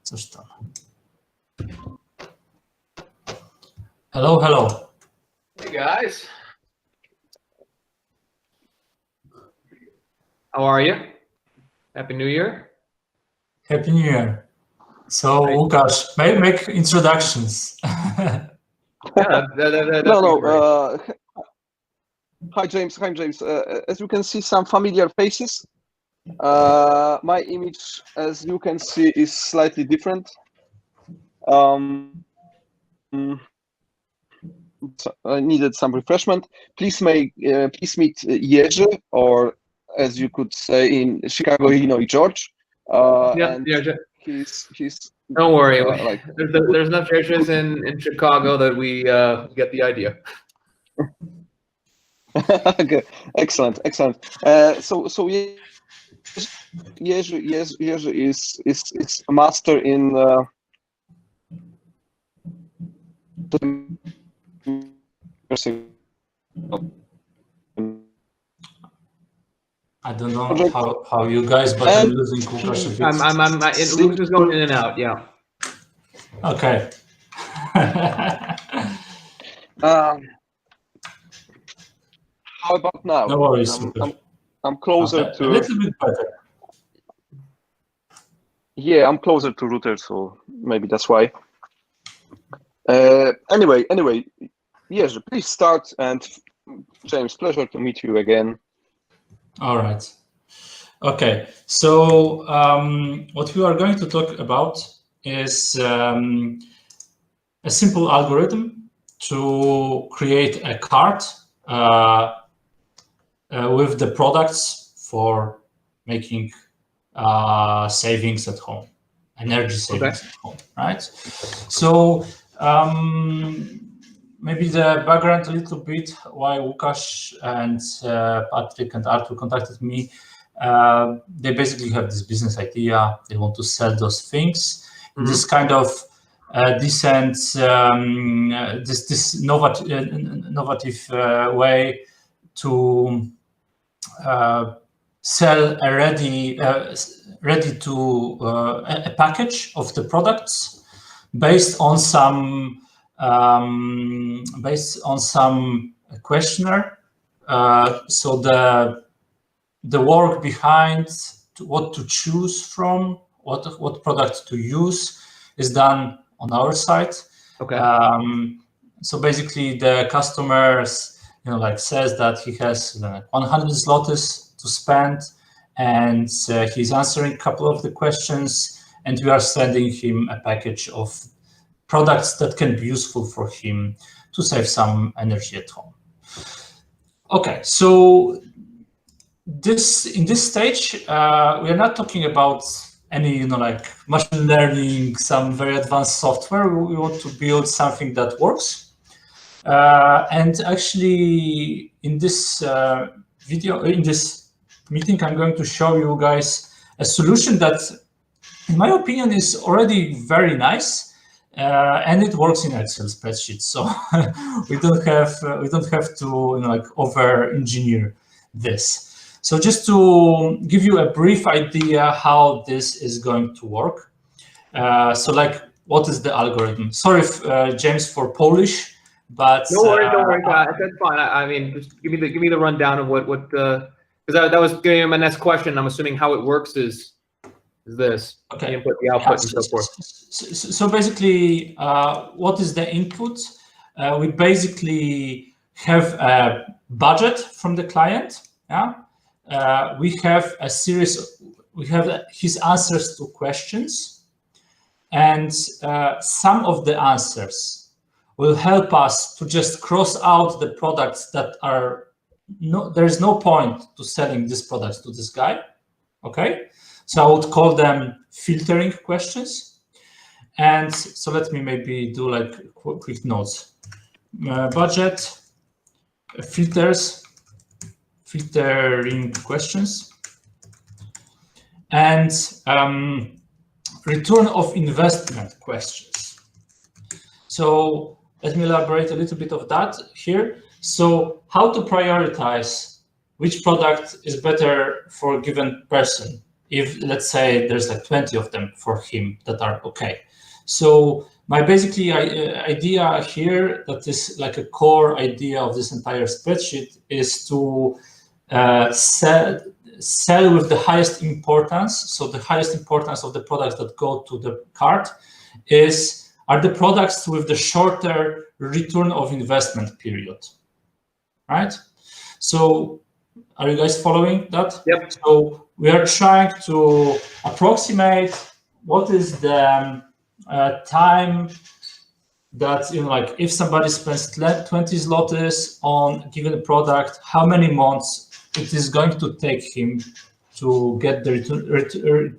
Coś tam. Hello, hello. Hey guys. How are you? Happy New Year. Happy New Year. So, Łukasz, make introductions. No. Hi, James. As you can see, some familiar faces. My image, as you can see, is slightly different. So I needed some refreshment. Please meet Jerzy, or as you could say in Chicago, Illinois, George. And he's. Don't worry. There's enough Jerzys in Chicago that we get the idea. Okay. Excellent. So Jerzy is a master in I don't know how you guys, but I'm losing Łukasz a bit. Luke is going in and out. Yeah. Okay. How about now? No worries. I'm closer to. A little bit better. Yeah, I'm closer to router, so maybe that's why. Anyway, Jerzy, please start. And James, pleasure to meet you again. All right. Okay. So what we are going to talk about is a simple algorithm to create a cart with the products for making savings at home, energy savings at home, right? So maybe the background a little bit why Łukasz and Patrick and Artur contacted me. They basically have this business idea. They want to sell those things. Mm-hmm. This kind of decent, this innovative way to sell a ready to a package of the products based on some questionnaire. So the work behind what to choose from, what product to use, is done on our side. Okay. So basically, the customers, says that he has 100 zlotys to spend, and he's answering a couple of the questions, and we are sending him a package of products that can be useful for him to save some energy at home. Okay, so in this stage, we are not talking about any, machine learning, some very advanced software. We want to build something that works. And actually, in this in this meeting, I'm going to show you guys a solution that, in my opinion, is already very nice, and it works in Excel spreadsheets. So we don't have to over-engineer this. So just to give you a brief idea how this is going to work. What is the algorithm? Sorry, James, for Polish, but don't worry, that's fine. I mean, just give me the rundown of what because that was going to be my next question. I'm assuming how it works is this. Okay. The input, the output, and so forth. So basically, what is the input? We basically have a budget from the client. Yeah. We have a series. We have his answers to questions, and some of the answers will help us to just cross out the products that are there's no point to selling these products to this guy. Okay, so I would call them filtering questions. And so let me maybe do quick notes. Budget, filtering questions, and return of investment questions. So let me elaborate a little bit of that here. So how to prioritize which product is better for a given person. if let's say there's like 20 of them for him that are okay. So my basically idea here, that is like a core idea of this entire spreadsheet, is to sell with the highest importance. So the highest importance of the products that go to the cart are the products with the shorter return of investment period, right? So are you guys following that? Yep. So we are trying to approximate what is the time that, like if somebody spends 20 zlotys on given product, how many months it is going to take him to get the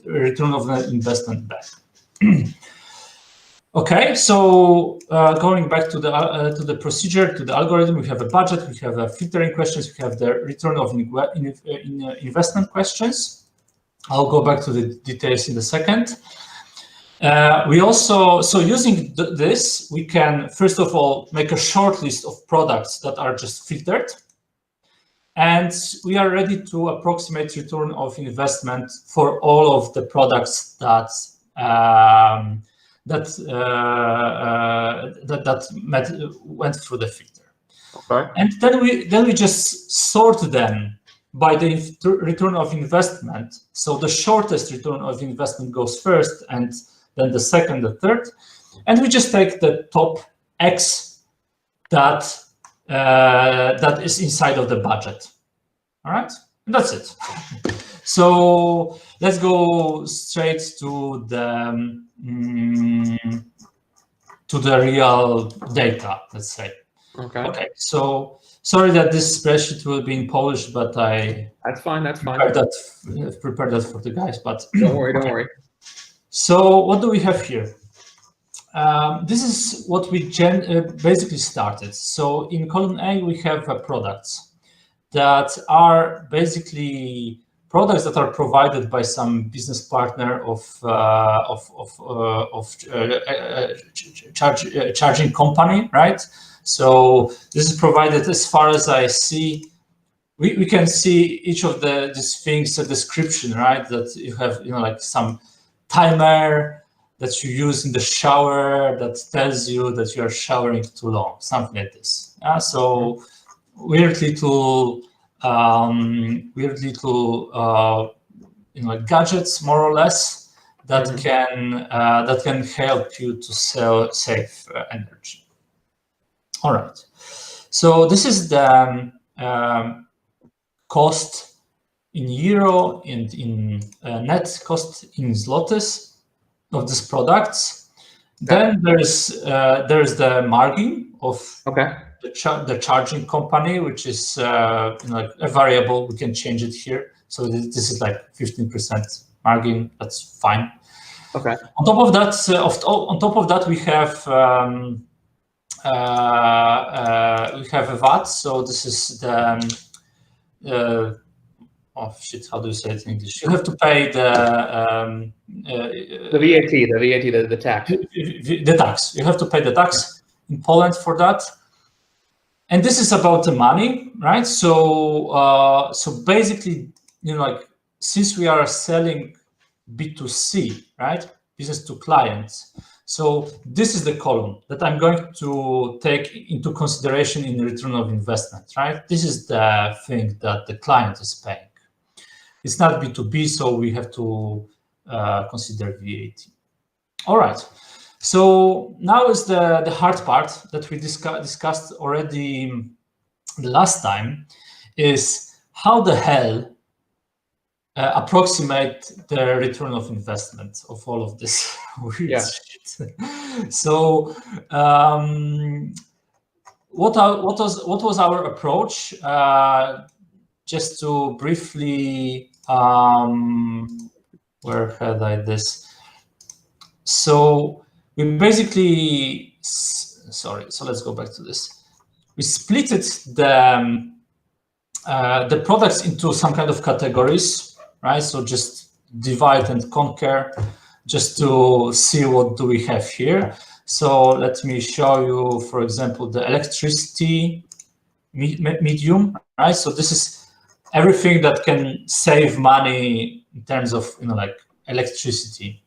return of the investment back. Okay, so going back to the procedure, to the algorithm, we have a budget, we have filtering questions, we have the return of investment questions. I'll go back to the details in a second. We also, so using this, we can first of all make a short list of products that are just filtered, and we are ready to approximate return of investment for all of the products that went through the filter. Okay. And then we just sort them by the return of investment. So the shortest return of investment goes first, and then the second, the third, and we just take the top X that is inside of the budget. All right, and that's it. So let's go straight to the real data, let's say. Okay. Okay. So sorry that this spreadsheet will be in Polish, but That's fine. That's fine. prepared that for the guys. But don't worry. Don't worry. So what do we have here? This is what we basically started. So in column A, we have products that are basically products that are provided by some business partner of charging company, right? So this is provided, as far as I see. We can see each of these things, a description, right? That you have, like some timer that you use in the shower that tells you that you are showering too long, something like this. So weird little gadgets, more or less, that can help you to save energy. All right. So this is the cost in euro and in net cost in zlotys of these products. Then there's the margin of the charging company, which is like a variable. We can change it here. So this is like 15% margin. That's fine. Okay. On top of that, we have a VAT. So this is the oh shit, how do you say it in English? You have to pay the VAT, the tax. The tax. You have to pay the tax in Poland for that. And this is about the money, right? So so basically, like, since we are selling B2C, right, business to clients, so this is the column that I'm going to take into consideration in return of investment, right? This is the thing that the client is paying. It's not B2B, so we have to consider VAT. All right. So now is the hard part that we discussed already the last time, is how the hell approximate the return of investment of all of this weird shit. So what was our approach? Just to briefly, where had I this? So we basically, sorry. So let's go back to this. We split the products into some kind of categories, right? So just divide and conquer, just to see what do we have here. So let me show you, for example, the electricity medium, right? So this is everything that can save money in terms of like electricity.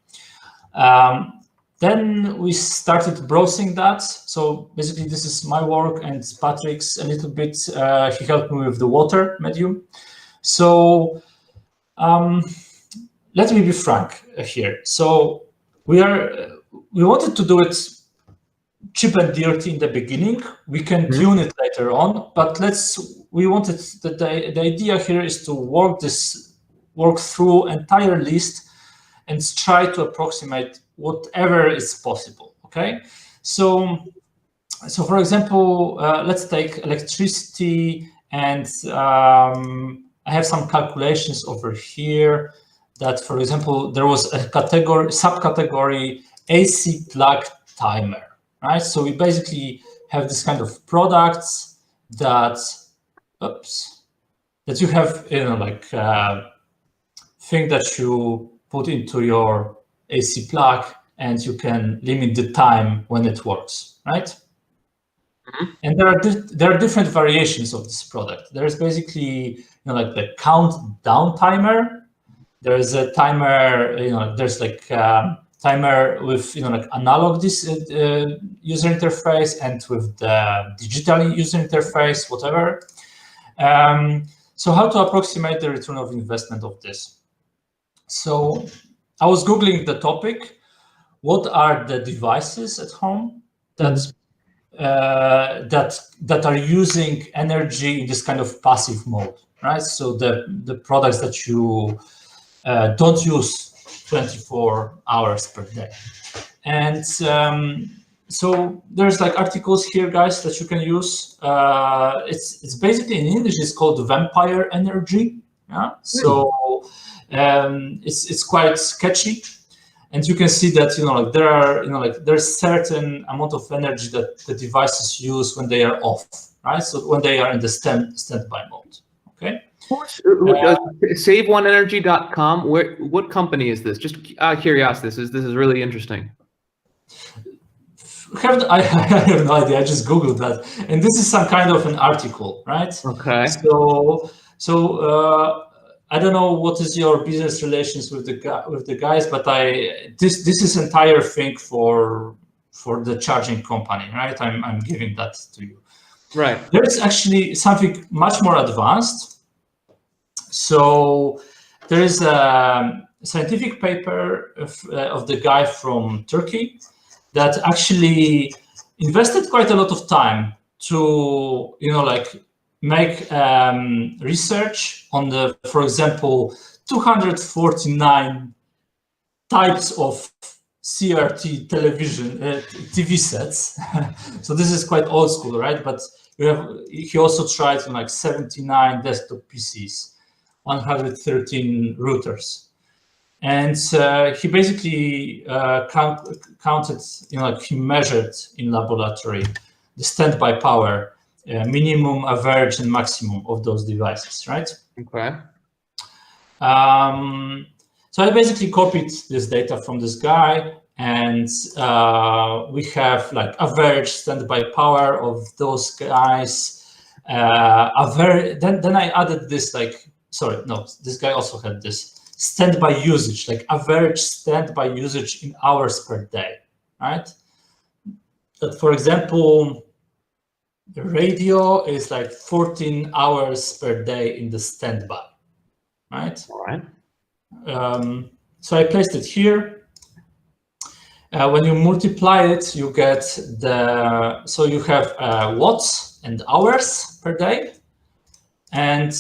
Then we started browsing that. So basically, this is my work and Patrick's a little bit. He helped me with the water medium. So let me be frank here. So we wanted to do it cheap and dirty in the beginning. We can tune it later on, but we wanted the idea here is to work through entire list and try to approximate whatever is possible. Okay, so for example, let's take electricity, and I have some calculations over here. That, for example, there was a subcategory AC plug timer, right? So we basically have this kind of products that you have, like thing that you put into your AC plug, and you can limit the time when it works, right? And there are different variations of this product. There's basically, like the countdown timer. There's a timer, there's like timer with, like analog user interface and with the digital user interface, whatever. So how to approximate the return of investment of this? So I was Googling the topic. What are the devices at home that are using energy in this kind of passive mode, right? So the products that you don't use 24 hours per day. And so there's like articles here, guys, that you can use. It's basically, in English, it's called vampire energy. Yeah. So it's quite sketchy. And you can see that, like there are, like there's certain amount of energy that the devices use when they are off, right? So when they are in the standby mode, okay? SaveOneEnergy.com. What company is this? Just out of curiosity, this is really interesting. I have no idea. I just Googled that, and this is some kind of an article, right? Okay. So I don't know what is your business relations with the guys, but this is entire thing for the charging company, right? I'm giving that to you. Right. There's actually something much more advanced. So there is a scientific paper of the guy from Turkey that actually invested quite a lot of time to, like make research on for example, 249 types of CRT television TV sets. So this is quite old school, right? But he also tried like 79 desktop PCs, 113 routers. And he basically counted, like he measured in laboratory the standby power, minimum, average, and maximum of those devices, right? Okay. So I basically copied this data from this guy, and we have like average standby power of those guys. Then I added this, this guy also had this standby usage, like average standby usage in hours per day, right? That, for example, the radio is like 14 hours per day in the standby, right? All right. So I placed it here. When you multiply it, you get so you have watts and hours per day. And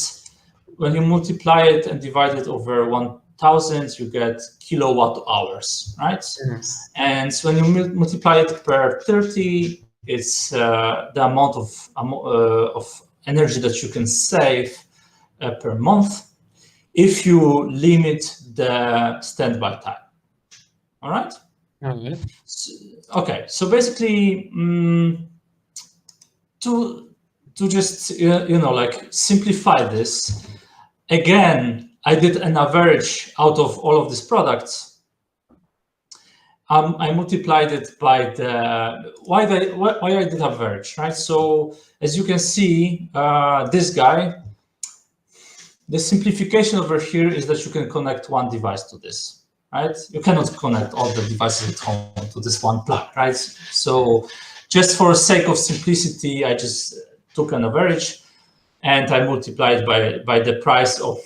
when you multiply it and divide it over 1,000, you get kilowatt hours, right? Mm-hmm. And when you multiply it per 30, it's the amount of energy that you can save per month if you limit the standby time. All right? Okay. Okay, so basically, to just like simplify this, again, I did an average out of all of these products. I multiplied it by why I did average, right? So as you can see, this guy, the simplification over here is that you can connect one device to this, right? You cannot connect all the devices at home to this one plug, right? So just for sake of simplicity, I just took an average and I multiplied by the price of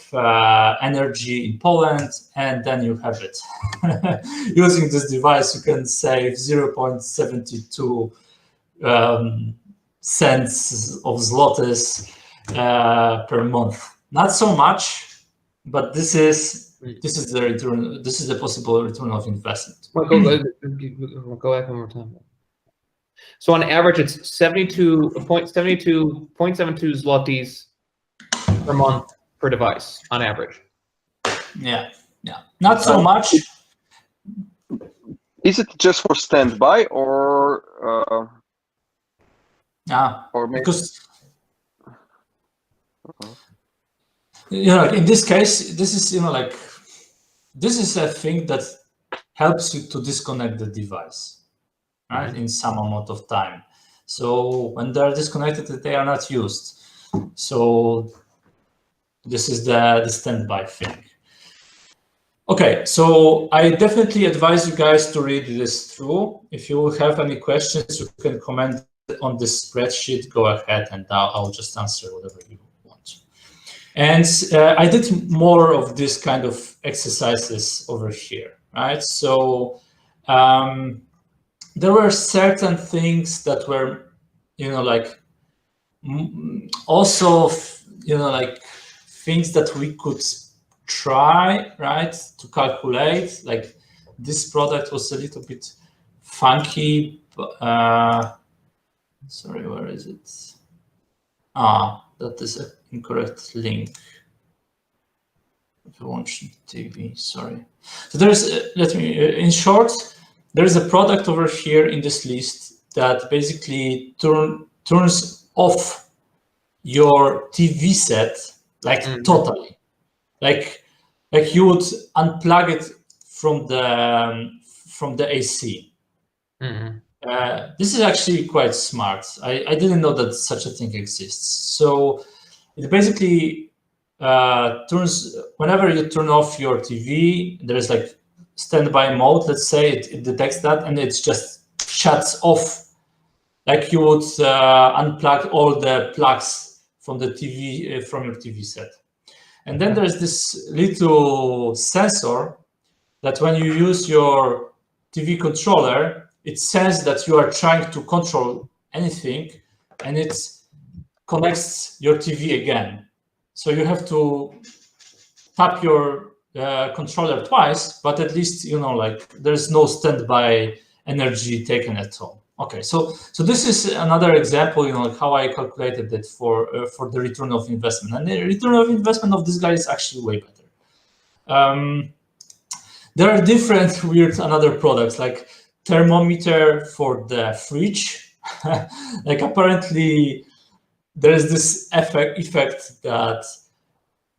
energy in Poland, and then you have it. Using this device, you can save 0.72 cents of zlotys per month. Not so much, but this is the return. This is the possible return of investment. Well, go back one more time. So on average, it's 72.72 zlotys per month per device on average. Yeah, not so much. Is it just for standby or maybe? Because in this case, this is this is a thing that helps you to disconnect the device, right, in some amount of time. So when they are disconnected, they are not used. So this is the standby thing. Okay, so I definitely advise you guys to read this through. If you have any questions, you can comment on this spreadsheet. Go ahead, and I'll just answer whatever you want. And I did more of this kind of exercises over here, right? So there were certain things that were, also, things that we could try, right, to calculate. Like this product was a little bit funky. Sorry, where is it? That is an incorrect link. If you watch TV, sorry. So there's, in short, there is a product over here in this list that basically turns off your TV set, like totally. Like you would unplug it from the AC. This is actually quite smart. I didn't know that such a thing exists. So it basically turns, whenever you turn off your TV, there is like standby mode. Let's say it detects that, and it just shuts off. Like you would unplug all the plugs from the TV from your TV set. And then there's this little sensor that when you use your TV controller, it says that you are trying to control anything, and it connects your TV again. So you have to tap your controller twice, but at least, there's no standby energy taken at all. Okay, so this is another example, how I calculated it for the return of investment, and the return of investment of this guy is actually way better. There are different weird another products like thermometer for the fridge. Like apparently there is this effect that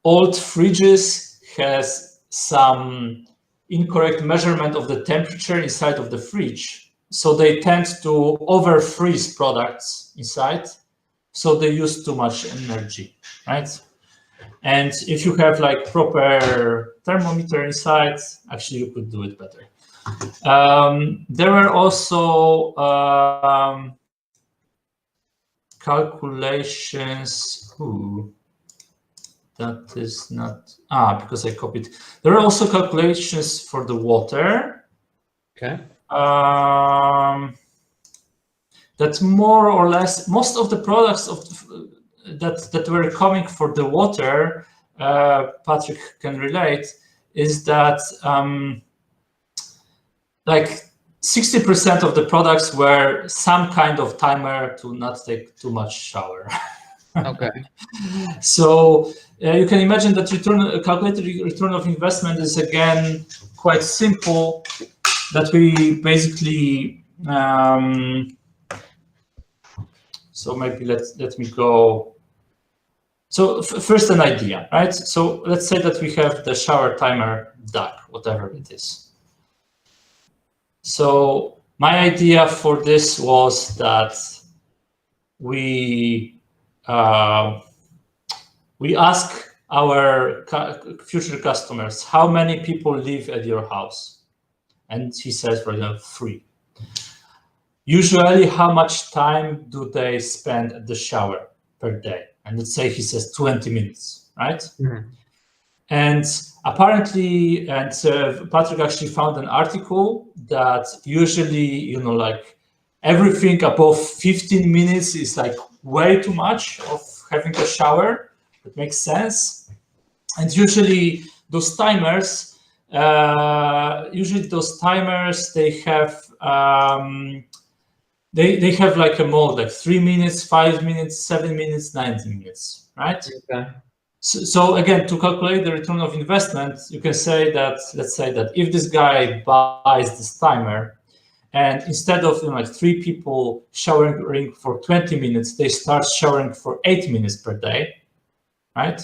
old fridges has some incorrect measurement of the temperature inside of the fridge. So they tend to over-freeze products inside, so they use too much energy, right? And if you have like proper thermometer inside, actually you could do it better. There were also calculations. That is not, because I copied. There are also calculations for the water. Okay. That more or less most of the products that were coming for the water, Patrick can relate, is that like 60% of the products were some kind of timer to not take too much shower. Okay. So you can imagine that calculated return of investment is again quite simple. That we basically, so maybe let me go. So first an idea, right? So let's say that we have the shower timer duck, whatever it is. So my idea for this was that we ask our future customers, how many people live at your house? And he says, for example, 3. Usually, how much time do they spend at the shower per day? And let's say he says 20 minutes, right? Mm-hmm. And apparently, Patrick actually found an article that usually, like everything above 15 minutes is like way too much of having a shower. It makes sense. And usually those timers, they have they have like a mode, like 3 minutes, 5 minutes, 7 minutes, 90 minutes, right? Okay. So again, to calculate the return of investment, you can say that, let's say that if this guy buys this timer, and instead of like 3 people showering for 20 minutes, they start showering for 8 minutes per day, right?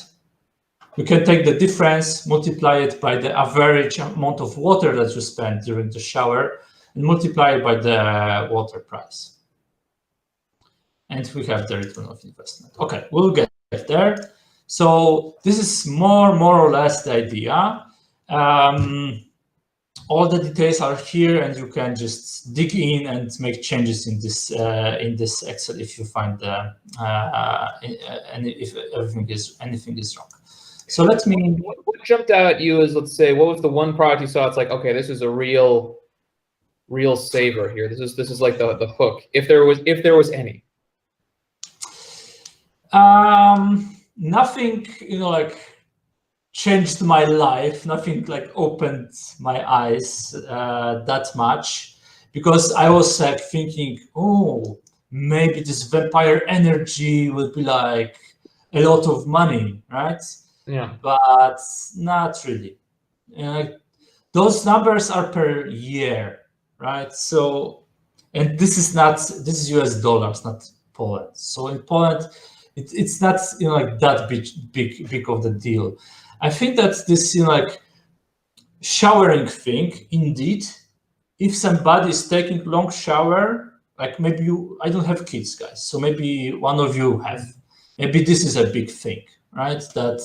You can take the difference, multiply it by the average amount of water that you spend during the shower, and multiply it by the water price. And we have the return of investment. Okay, we'll get there. So this is more or less the idea. All the details are here, and you can just dig in and make changes in this Excel if you find if anything is wrong. So let me. What jumped out at you is, let's say, what was the one product you saw? It's like, okay, this is a real saver here. This is like the hook, if there was any. Nothing, like changed my life. Nothing like opened my eyes that much, because I was like thinking, oh, maybe this vampire energy will be like a lot of money, right? Yeah. But not really. Those numbers are per year, right? So, and this is US dollars, not Poland. So in Poland, it's not like that big of the deal. I think that this like showering thing, indeed, if somebody is taking long shower, like maybe I don't have kids, guys, so maybe one of you have. Maybe this is a big thing, right? That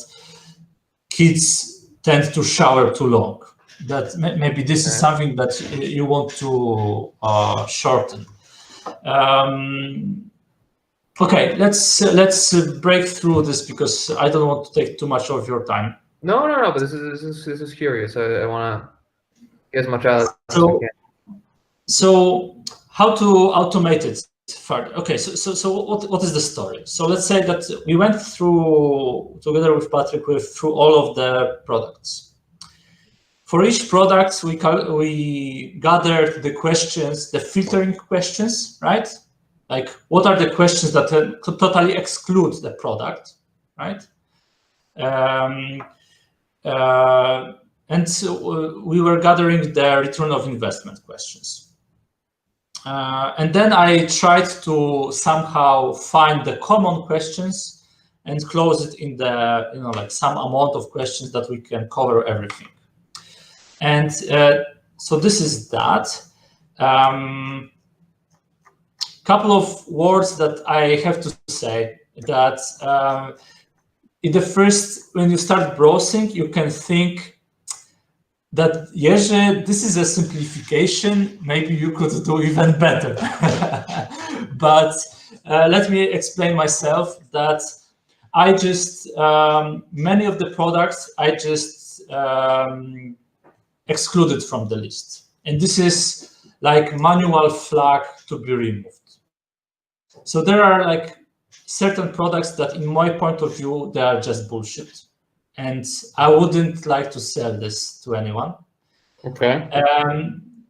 kids tend to shower too long. That maybe this is something that you want to shorten. Okay, let's break through this, because I don't want to take too much of your time. No, but this is curious. I want to get as much out as I can. So how to automate it further? Okay, so what is the story? So let's say that we went through, together with Patrick, through all of the products. For each product, we gathered the questions, the filtering questions, right? Like, what are the questions that totally exclude the product, right? And so we were gathering the return of investment questions. And then I tried to somehow find the common questions and close it in the, like some amount of questions that we can cover everything. And so this is that. Couple of words that I have to say, that in the first, when you start browsing, you can think that, Jerzy, this is a simplification, maybe you could do even better. But let me explain myself, that I just, many of the products, I just excluded from the list. And this is like manual flag to be removed. So there are like certain products that, in my point of view, they are just bullshit. And I wouldn't like to sell this to anyone. Okay.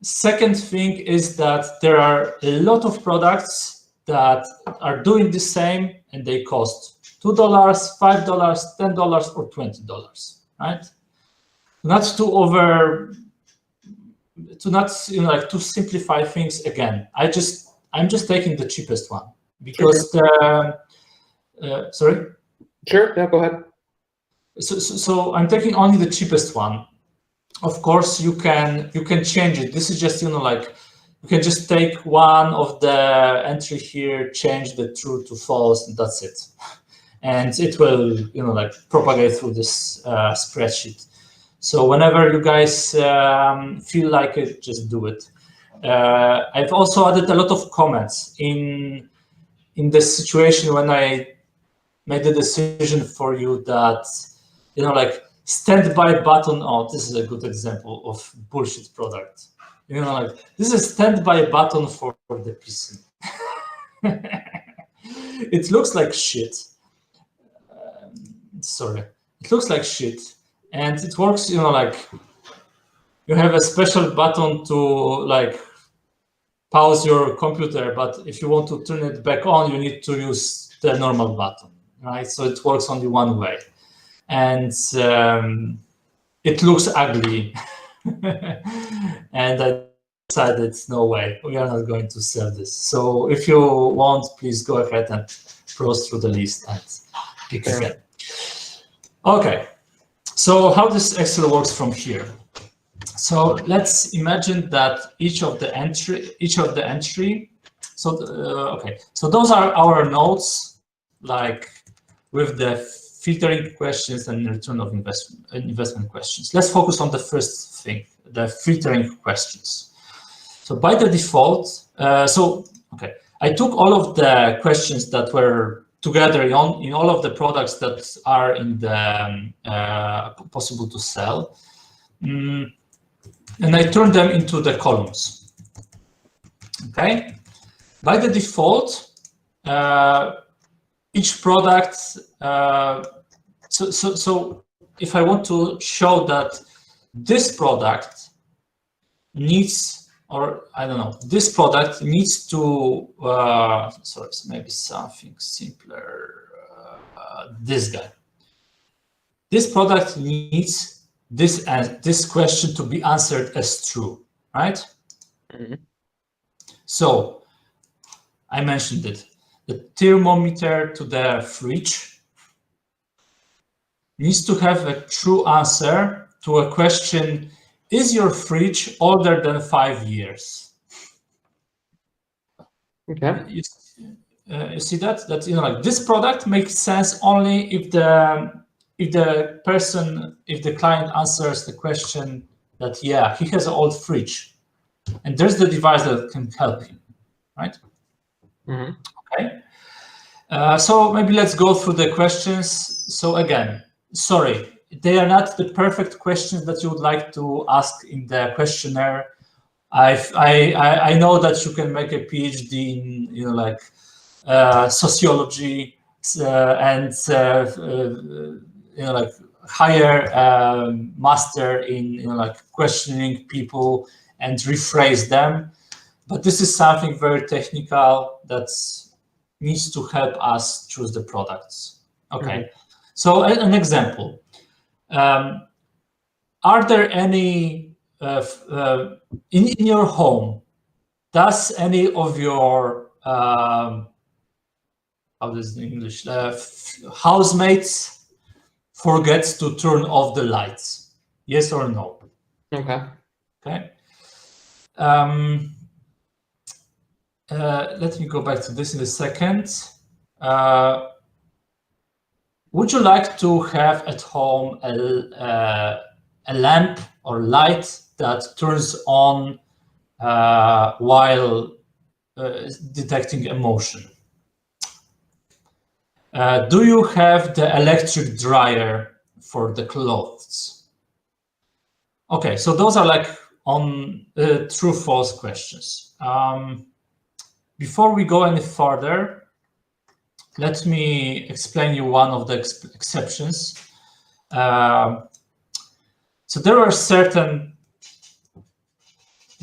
Second thing is that there are a lot of products that are doing the same, and they cost $2, $5, $10, or $20, right? Not to simplify things again. I'm just taking the cheapest one, because sorry? Sure, yeah, go ahead. So I'm taking only the cheapest one. Of course, you can change it. This is just, like, you can just take one of the entry here, change the true to false, and that's it. and it will, like propagate through this spreadsheet. So whenever you guys feel like it, just do it. I've also added a lot of comments in the situation when I made the decision for you that, like standby button. Oh, this is a good example of bullshit product. Like this is a standby button for the PC. It looks like shit. Sorry, it looks like shit, and it works. Like you have a special button to like pause your computer, but if you want to turn it back on, you need to use the normal button, right? So it works only one way, and it looks ugly. And I decided, no way, we are not going to sell this. So if you want, please go ahead and browse through the list and pick again. Okay, so how this Excel works from here. So let's imagine that each of the entry. So okay, so those are our nodes, like with the filtering questions and return of investment questions. Let's focus on the first thing, the filtering questions. So by the default, okay, I took all of the questions that were together in all of the products that are in the possible to sell, and I turned them into the columns. Okay, by the default, each product. So if I want to show that this product needs, or I don't know, this product needs to, sorry, maybe something simpler, this guy. This product needs this question to be answered as true, right? Mm-hmm. So I mentioned it. The thermometer to the fridge needs to have a true answer to a question: is your fridge older than 5 years? Okay. You see that? That like this product makes sense only if the client answers the question that yeah, he has an old fridge, and there's the device that can help him, right? Mm-hmm. Okay. So maybe let's go through the questions. So again, sorry, they are not the perfect questions that you would like to ask in the questionnaire. I know that you can make a PhD in like sociology and like higher master in like questioning people and rephrase them, but this is something very technical that needs to help us choose the products. Okay. Mm-hmm. So an example, are there any, in your home, does any of your, how is it in English, housemates forget to turn off the lights? Yes or no? Okay. Okay. Let me go back to this in a second. Would you like to have at home a lamp or light that turns on while detecting emotion? Do you have the electric dryer for the clothes? Okay, so those are like on true-false questions. Before we go any further, let me explain you one of the exceptions. So there are certain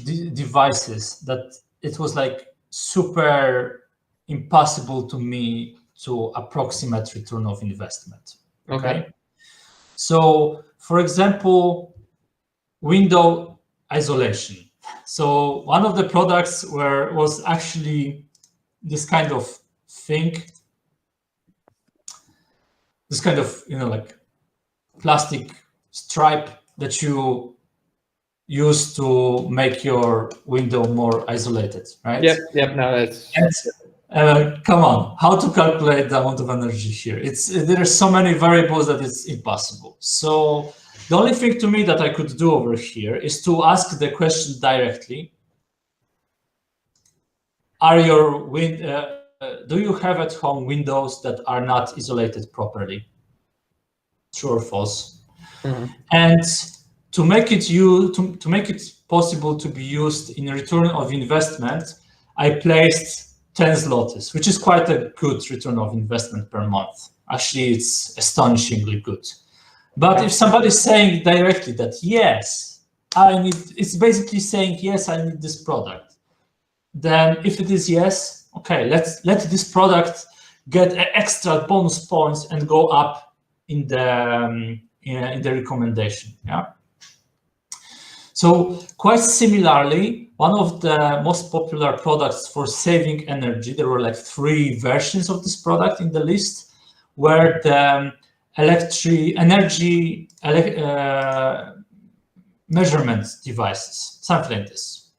devices that it was like super impossible to me to approximate return of investment. Okay. So for example, window isolation. So one of the products was actually this kind of thing, this kind of, like plastic stripe that you use to make your window more isolated, right? Yep. No, that's. Come on, how to calculate the amount of energy here? There are so many variables that it's impossible. So the only thing to me that I could do over here is to ask the question directly. Do you have at home windows that are not isolated properly? True or false? Mm-hmm. And to make it possible to be used in return of investment, I placed 10 zlotys, which is quite a good return of investment per month. Actually, it's astonishingly good. But if somebody's saying directly that yes, it's basically saying yes, I need this product. Then if it is yes, okay, let this product get extra bonus points and go up in the recommendation. Yeah. So quite similarly, one of the most popular products for saving energy, there were like 3 versions of this product in the list, were the energy measurement devices, something like this.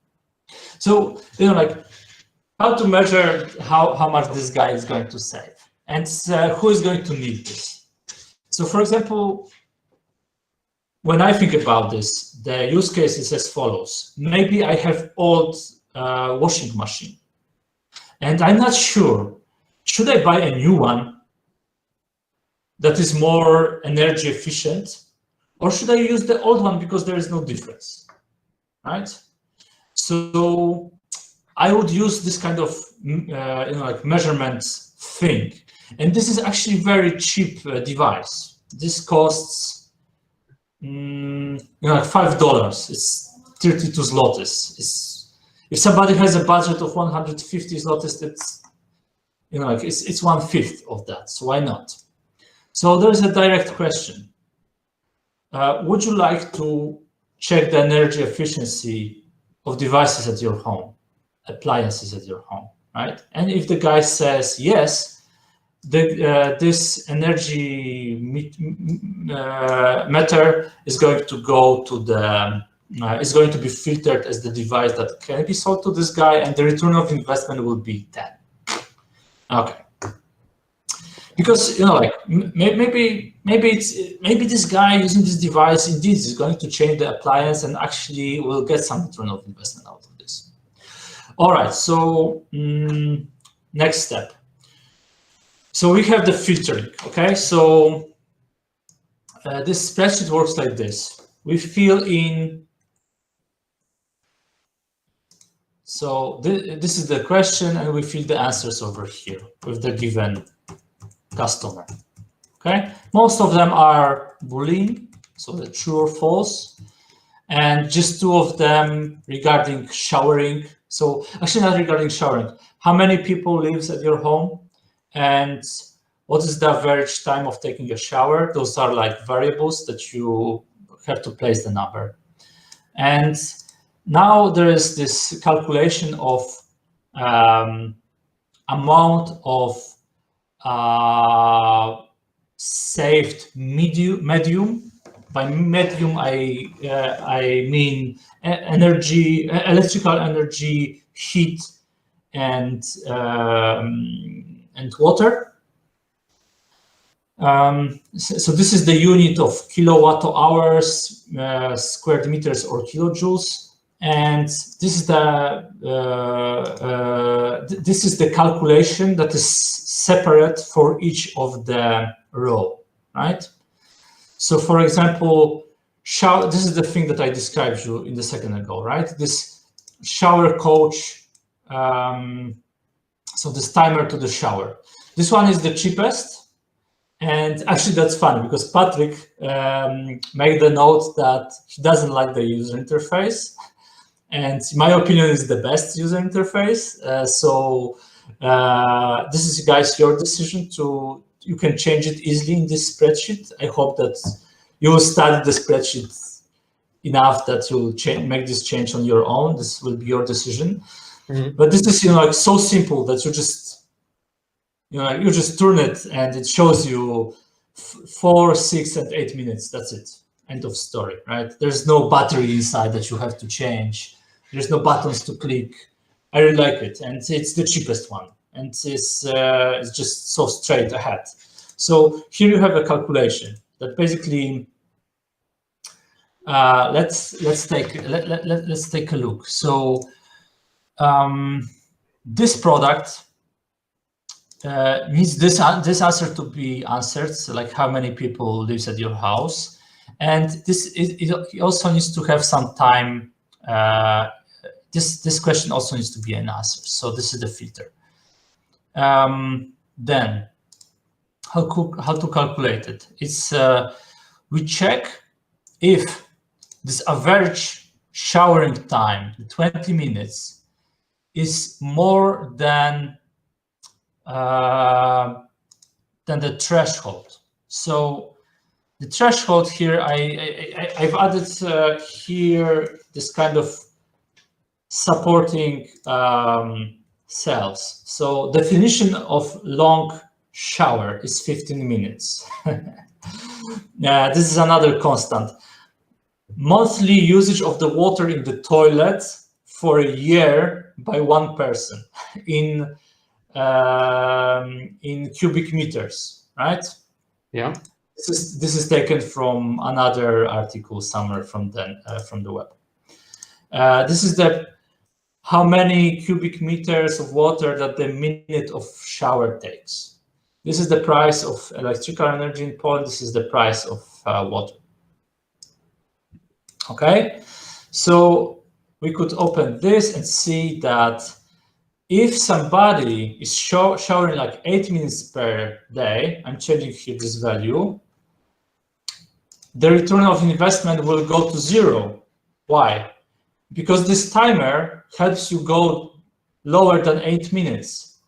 So, like how to measure how much this guy is going to save, and who is going to need this. So, for example, when I think about this, the use case is as follows. Maybe I have old washing machine, and I'm not sure, should I buy a new one that is more energy efficient, or should I use the old one because there is no difference, right? So I would use this kind of like measurement thing, and this is actually very cheap device. This costs like $5. It's 32 zlotys. If somebody has a budget of 150 zlotys, that's like it's 1/5 of that. So why not? So there's a direct question. Would you like to check the energy efficiency of devices at your home, appliances at your home, right? And if the guy says yes, this energy meter is going to go to the is going to be filtered as the device that can be sold to this guy, and the return of investment will be 10. Okay. Because like maybe this guy using this device indeed is going to change the appliance and actually will get some return of investment out of this. All right, so next step. So we have the filtering. Okay, so this spreadsheet works like this. We fill in. So this is the question, and we fill the answers over here with the given customer. Okay, most of them are Boolean, so the true or false, and just 2 of them regarding showering. So actually not regarding showering. How many people lives at your home, and what is the average time of taking a shower? Those are like variables that you have to place the number. And now there is this calculation of amount of saved medium. By medium, I mean energy, electrical energy, heat, and water. So this is the unit of kilowatt hours, square meters, or kilojoules, and this is the calculation that is separate for each of the row, right? So, for example, this is the thing that I described you in the second ago, right? This shower coach. So this timer to the shower. This one is the cheapest. And actually, that's funny because Patrick made the note that he doesn't like the user interface. And in my opinion, is the best user interface. So this is, guys, your decision. You can change it easily in this spreadsheet. I hope that you will study the spreadsheet enough that you'll make this change on your own. This will be your decision. Mm-hmm. But this is like so simple that you just turn it and it shows you 4, 6, and 8 minutes. That's it. End of story, right? There's no battery inside that you have to change. There's no buttons to click. I really like it, and it's the cheapest one. and it's just so straight ahead. So here you have a calculation that basically let's take a look. So this product needs this answer to be answered, so like how many people lives at your house, and it also needs to have some time. This question also needs to be an answer. So this is the filter. Then how to calculate it? It's we check if this average showering time, the 20 minutes, is more than the threshold. So the threshold here, I've added here this kind of supporting cells. So definition of long shower is 15 minutes. This is another constant. Monthly usage of the water in the toilet for a year by one person in cubic meters, right? Yeah. This is taken from another article somewhere from the web. This is how many cubic meters of water that the minute of shower takes. This is the price of electrical energy in Poland. This is the price of water. Okay, so we could open this and see that if somebody is showering like 8 minutes per day, I'm changing here this value, the return of investment will go to 0. Why? Because this timer helps you go lower than 8 minutes.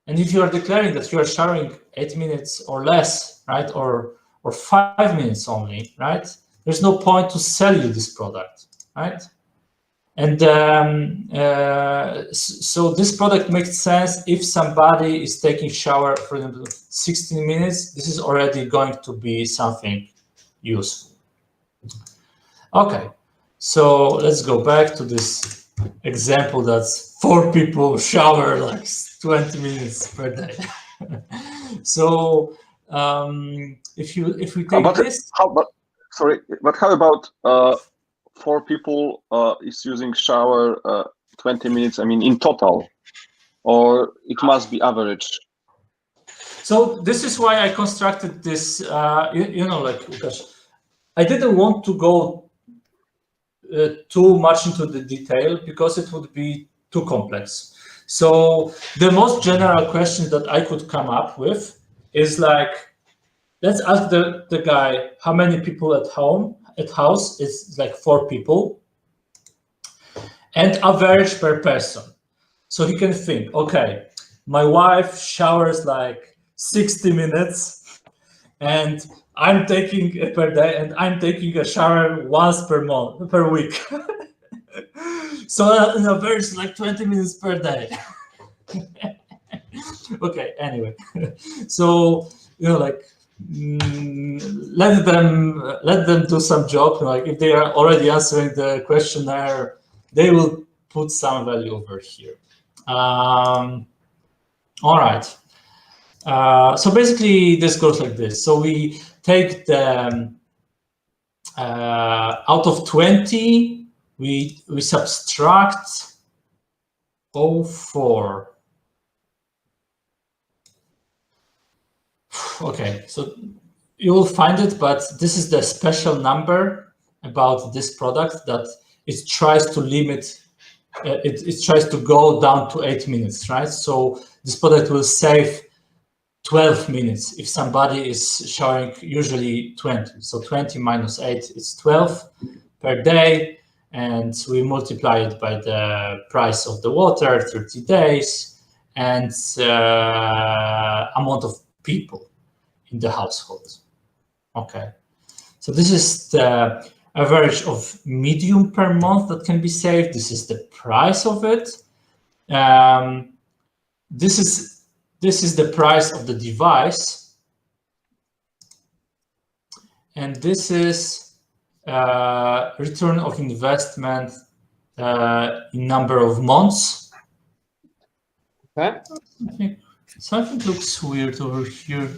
And if you are declaring that you are showering 8 minutes or less, right, or 5 minutes only, right, there's no point to sell you this product, right? And so this product makes sense if somebody is taking shower for 16 minutes. This is already going to be something useful. Okay, so let's go back to this example that's 4 people shower like 20 minutes per day. So if we take this, but how about 4 people is using shower 20 minutes, I mean, in total, or it must be average? So this is why I constructed this, like, because I didn't want to go too much into the detail because it would be too complex. So the most general question that I could come up with is like, let's ask the guy how many people at house. It's like 4 people, and average per person. So he can think, okay, my wife showers like 60 minutes, and I'm taking per day, and I'm taking a shower once per week. So an average like 20 minutes per day. Okay, anyway, so like, let them do some job. Like if they are already answering the questionnaire, they will put some value over here. All right. So basically, this goes like this. So we take the out of 20, we subtract 0.4. Okay, so you will find it, but this is the special number about this product that it tries to limit. It tries to go down to 8 minutes, right? So this product will save 12 minutes if somebody is showering usually 20. So 20 minus 8 is 12 per day, and we multiply it by the price of the water, 30 days, and amount of people in the household. Okay, so this is the average of medium per month that can be saved. This is the price of it. This is the price of the device, and this is return of investment in number of months. Okay. Something looks weird over here.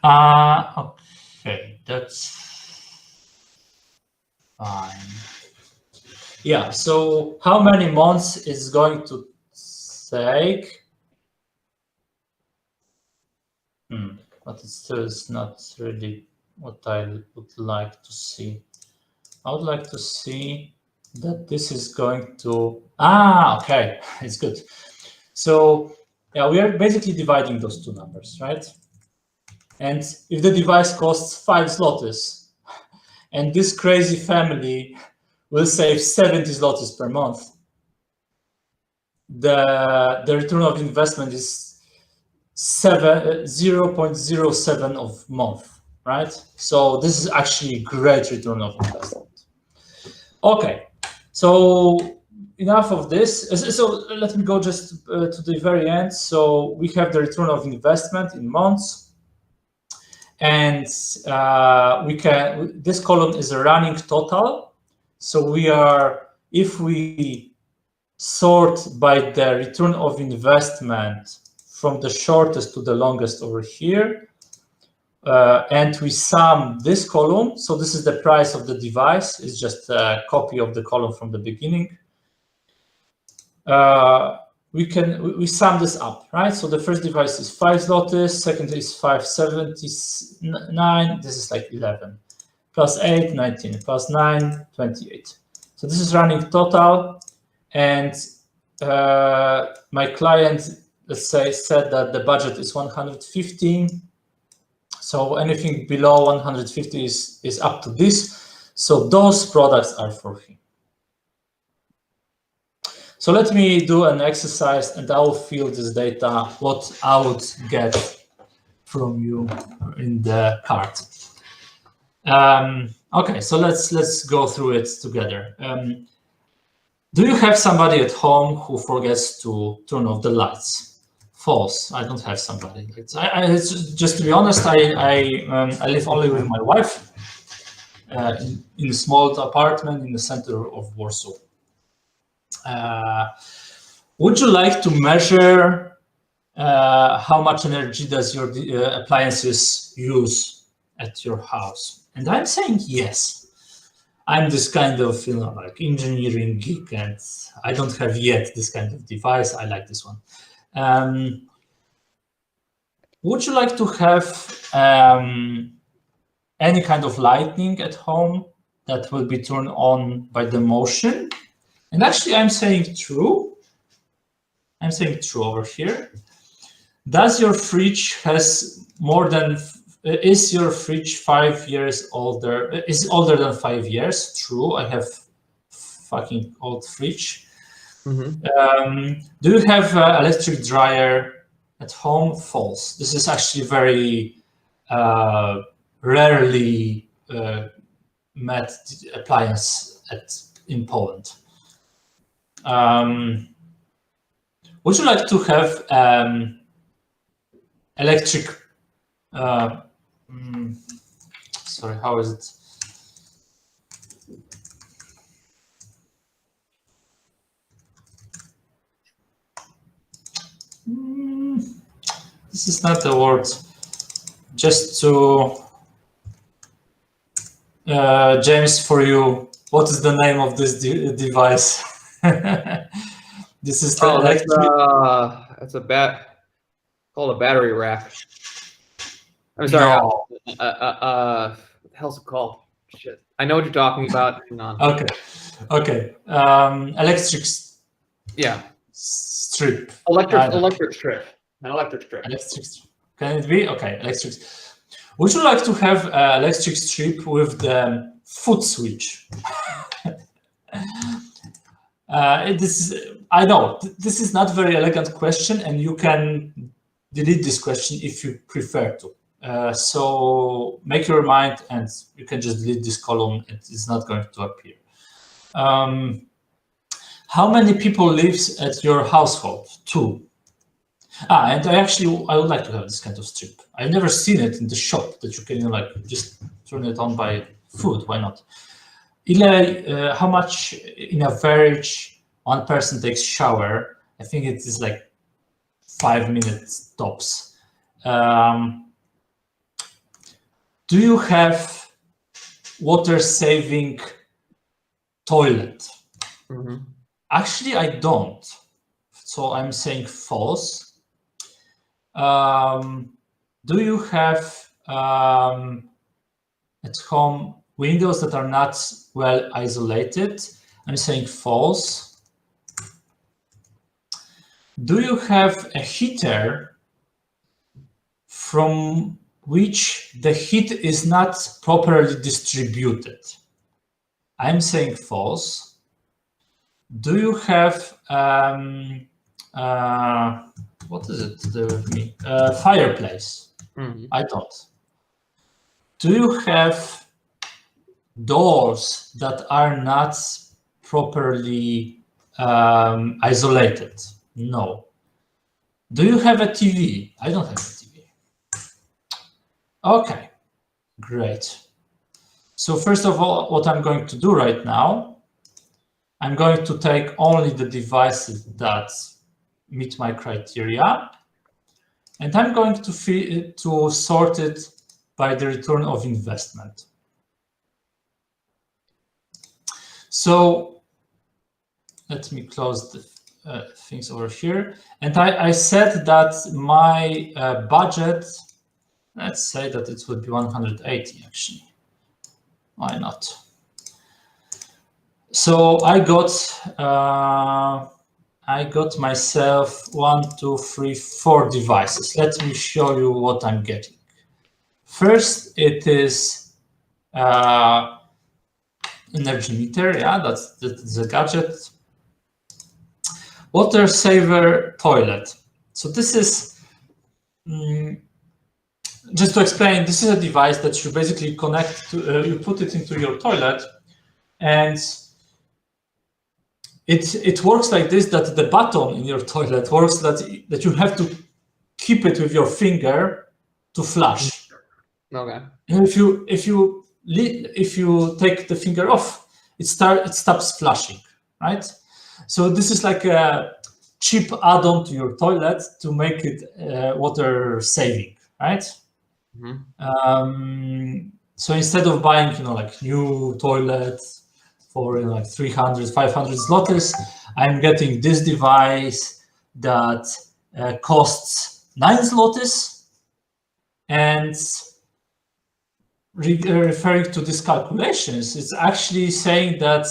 Okay, that's fine. Yeah, so how many months is going to take? But it still is not really what I would like to see. I would like to see that this is going to, okay, it's good. So yeah, we are basically dividing those two numbers, right? And if the device costs 5 zlotys, and this crazy family will save 70 zlotys per month, the return of investment is 0.07 of month, right? So this is actually a great return of investment. Okay, so enough of this. So let me go just to the very end. So we have the return of investment in months, and this column is a running total. So we are, if we sort by the return of investment from the shortest to the longest over here, and we sum this column. So this is the price of the device. It's just a copy of the column from the beginning. We sum this up, right? So the first device is 5 zlotys, second is 579. This is like 11 plus 8, 19 plus 9, 28. So this is running total, and my client, let's say, said that the budget is 115. So anything below 150 is up to this. So those products are for him. So let me do an exercise, and I will fill this data, what I would get from you in the cart. Okay, so let's go through it together. Do you have somebody at home who forgets to turn off the lights? False. I don't have somebody. Just to be honest, I live only with my wife in a small apartment in the center of Warsaw. Would you like to measure how much energy does your appliances use at your house? And I'm saying yes. I'm this kind of, like engineering geek, and I don't have yet this kind of device. I like this one. Would you like to have any kind of lighting at home that will be turned on by the motion? And actually, I'm saying true. I'm saying true over here. Does your fridge has more than? Is your fridge 5 years older? Is older than 5 years? True. I have fucking old fridge. Mm-hmm. Do you have an electric dryer at home? False. This is actually very rarely met appliance in Poland. Would you like to have electric? Sorry, how is it? This is not the word. Just to James, for you, what is the name of this device? This is the electric. That's called a battery rack. I'm sorry. No. What the hell's it called? Shit. I know what you're talking about. Hang on. Okay. Electric. Yeah. Strip. Electric strip. An electric strip. Electric strip. Can it be? Okay. Electric. Would you like to have an electric strip with the foot switch? I know this is not a very elegant question, and you can delete this question if you prefer to. So make your mind, and you can just delete this column. It is not going to appear. How many people lives at your household? 2. And I would like to have this kind of strip. I've never seen it in the shop that you can just turn it on by food. Why not? How much in average one person takes shower? I think it is like 5 minutes tops. Do you have water-saving toilet? Actually, I don't. So I'm saying false. Do you have at home windows that are not well isolated? I'm saying false. Do you have a heater from which the heat is not properly distributed? I'm saying false. Do you have what is it there with me? Fireplace? I don't. Do you have doors that are not properly isolated? No. Do you have a TV? I don't have a TV. Okay, great. So first of all, what I'm going to do right now, I'm going to take only the devices that meet my criteria, and I'm going to sort it by the return of investment. So let me close the things over here. And I said that my budget, let's say that it would be 180 actually. Why not? So I got myself 1, 2, 3, 4 devices. Let me show you what I'm getting. First, it is energy meter. Yeah, that's the gadget. Water saver toilet. So this is just to explain. This is a device that you basically connect to. You put it into your toilet, and it works like this, that the button in your toilet works that you have to keep it with your finger to flush. Okay. And if you take the finger off, it stops flushing, right? So this is like a cheap add-on to your toilet to make it water saving, right? So instead of buying, like new toilets for like 300, 500 zlotys, I'm getting this device that costs 9 zlotys, and referring to these calculations, it's actually saying that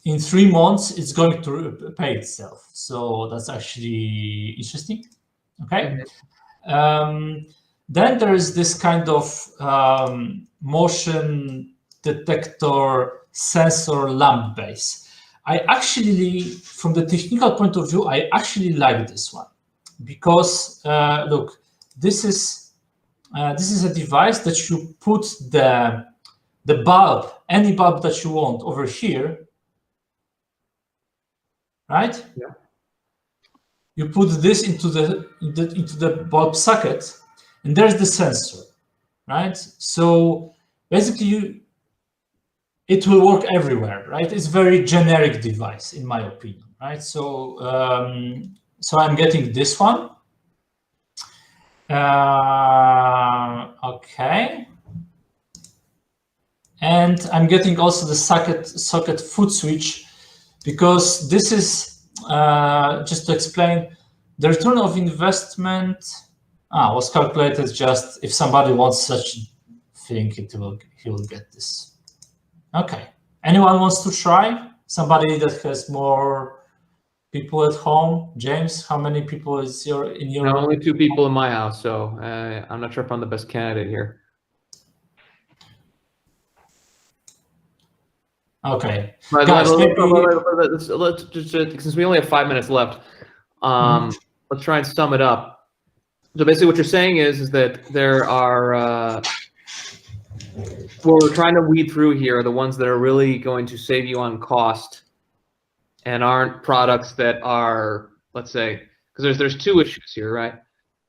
in 3 months it's going to pay itself. So that's actually interesting. Okay. Then there is this kind of motion detector sensor lamp base. I actually, from the technical point of view, I actually like this one because look, this is a device that you put the bulb, any bulb that you want, over here, right? Yeah. You put this into the bulb socket, and there's the sensor, right? So basically, it will work everywhere, right? It's a very generic device, in my opinion, right? So so I'm getting this one. Okay. And I'm getting also the socket foot switch, because this is just to explain, the return of investment was calculated just if somebody wants such a thing, he will get this. Okay. Anyone wants to try? Somebody that has more people at home? James, how many people is in your? No, only 2 people in my house, so I'm not sure if I'm the best candidate here. Okay. Guys, let's just, since we only have 5 minutes left, let's try and sum it up. So basically what you're saying is that there are, what we're trying to weed through here are the ones that are really going to save you on cost and aren't products that are, let's say, because there's 2 issues here, right?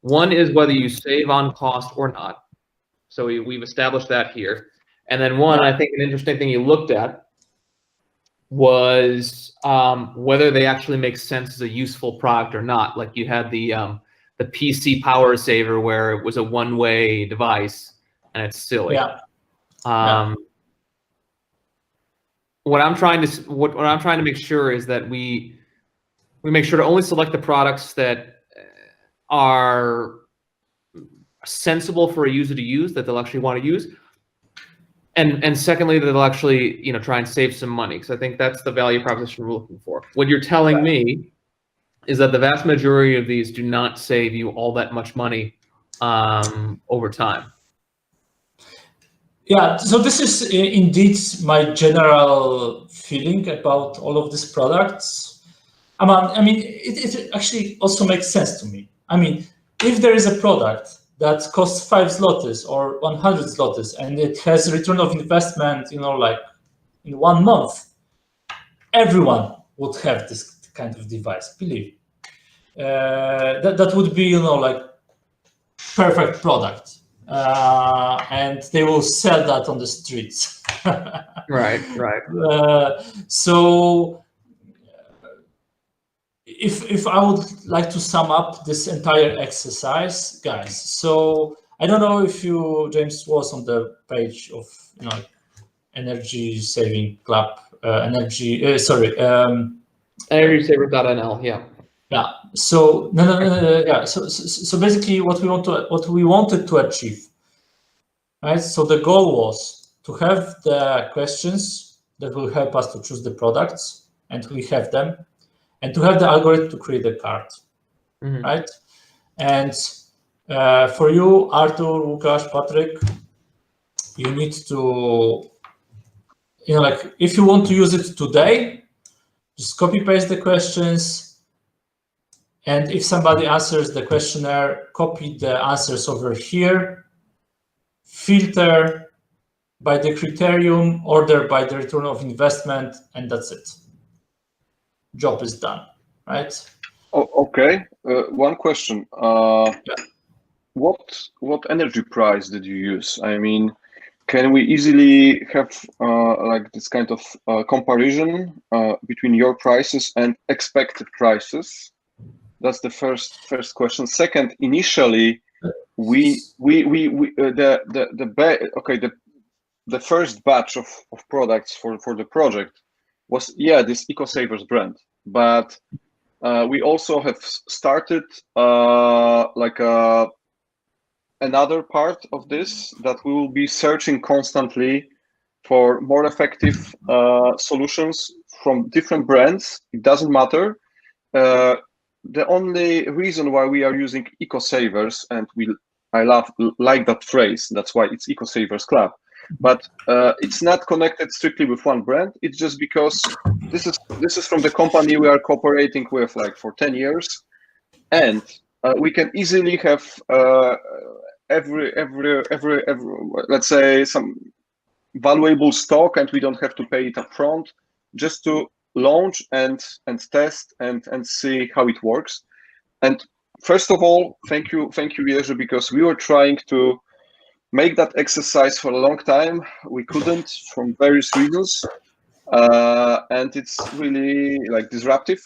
One is whether you save on cost or not. So we've established that here. And then one, I think an interesting thing you looked at was whether they actually make sense as a useful product or not. Like you had the PC power saver where it was a one-way device, and it's silly. What I'm trying to make sure is that we make sure to only select the products that are sensible for a user to use, that they'll actually want to use, and secondly, that they'll actually try and save some money, because I think that's the value proposition we're looking for. What you're telling me is that the vast majority of these do not save you all that much money over time. Yeah, so this is indeed my general feeling about all of these products. I mean, it actually also makes sense to me. I mean, if there is a product that costs 5 zlotys or 100 zlotys and it has a return of investment, like in 1 month, everyone would have this kind of device, believe me. That would be, like perfect product. And they will sell that on the streets. Right. So if I would like to sum up this entire exercise, guys, so I don't know if James, was on the page of energy saving club, energysaver.nl, yeah. Yeah. So yeah. So basically, what we wanted to achieve, right? So the goal was to have the questions that will help us to choose the products, and we have them, and to have the algorithm to create a card, right? And for you, Artur, Łukasz, Patrick, you need to, like if you want to use it today, just copy paste the questions. And if somebody answers the questionnaire, copy the answers over here, filter by the criterion, order by the return of investment, and that's it. Job is done, right? Oh, okay. One question. What energy price did you use? I mean, can we easily have like this kind of comparison between your prices and expected prices? That's the first question. Second, initially, the first batch of products for the project was this EcoSavers brand, but we also have started another part of this, that we will be searching constantly for more effective solutions from different brands. It doesn't matter. The only reason why we are using EcoSavers, and I like that phrase, that's why it's EcoSavers Club, but it's not connected strictly with one brand. It's just because this is from the company we are cooperating with like for 10 years, and we can easily have every let's say some valuable stock, and we don't have to pay it up front, just to launch and test and see how it works. And first of all, thank you, Jerzy, because we were trying to make that exercise for a long time. We couldn't, from various reasons, and it's really like disruptive.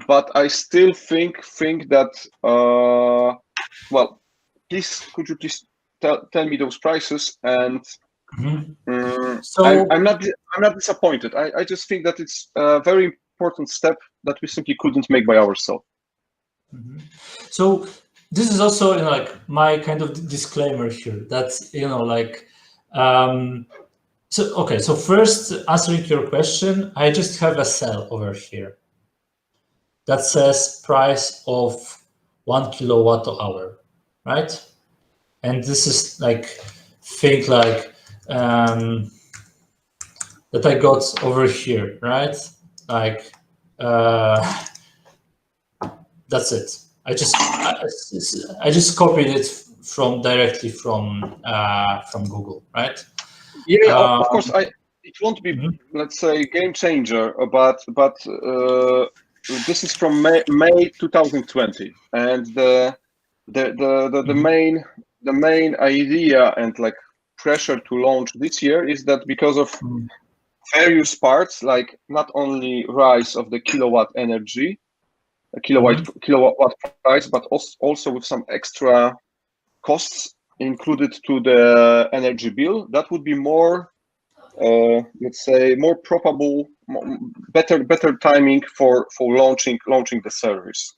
But I still think that well, could you please tell me those prices? And so I'm not disappointed. I just think that it's a very important step that we simply couldn't make by ourselves. So this is also like my kind of disclaimer here. That's so first, answering your question, I just have a cell over here that says price of 1 kWh, right? And this is like thing like that I got over here, right? Like that's it. I just copied it directly from Google, right? Yeah, of course. It won't be, let's say, game changer, but this is from May 2020, and the main idea and like pressure to launch this year is that because of various parts, like not only rise of the kilowatt energy, kilowatt price, but also with some extra costs included to the energy bill, that would be more, let's say, more probable, better timing for launching the service.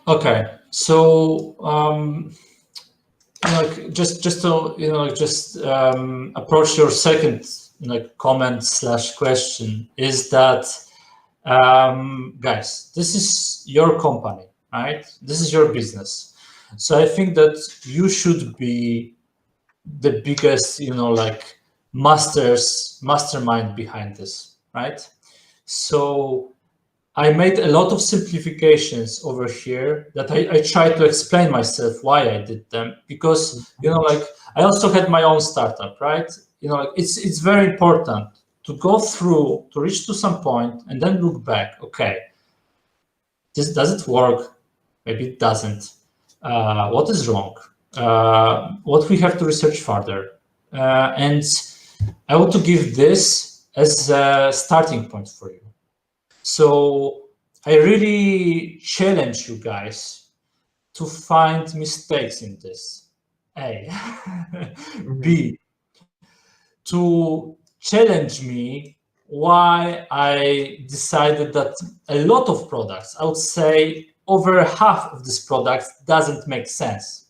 Okay, so just to approach your second comment / question is that guys, this is your company, right? This is your business. So I think that you should be the biggest, mastermind behind this, right? So I made a lot of simplifications over here that I tried to explain myself why I did them, because I also had my own startup, right? It's very important to go through, to reach to some point and then look back. Okay, does it work? Maybe it doesn't. What is wrong? What we have to research further? And I want to give this as a starting point for you. So I really challenge you guys to find mistakes in this. A. B. To challenge me why I decided that a lot of products, I would say over half of these products, doesn't make sense.